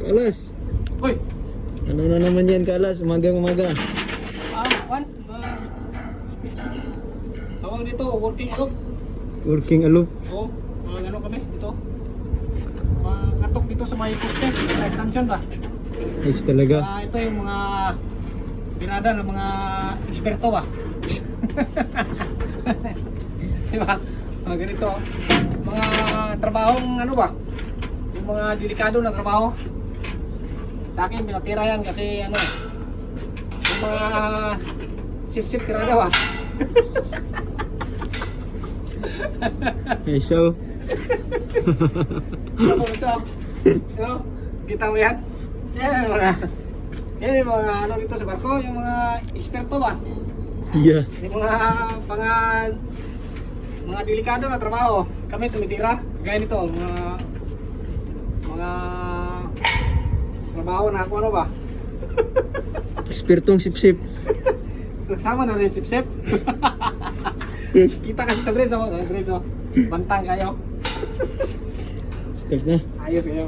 Kalas. Uy! Ano na naman yan, Kalas? Umagang-umaga. Tawag dito, working group. Working aloof. Oo, ano kami dito. Katok dito sa may poste, sa extension ba? Nice talaga. Ito yung mga birada ng mga eksperto ba? Diba? Mga ganito. Mga trabahong ano ba? Yung mga delikado na trabaho. Sa akin, pinatira yan kasi ano, yung mga sip-sip tirada ba? Okay, so, So, kita mo yan? Yan yung mga ano dito sa barko, yung mga eksperto ba? yeah. Yung mga delikado na trabaho. Kami tumitira, gaya nito, mga trabaho na ano ba? Espirtong sip-sip. Kasama na rin sip-sip. Kita kasi sa Brezo, bantang kayo. Start na. Ayos kayo.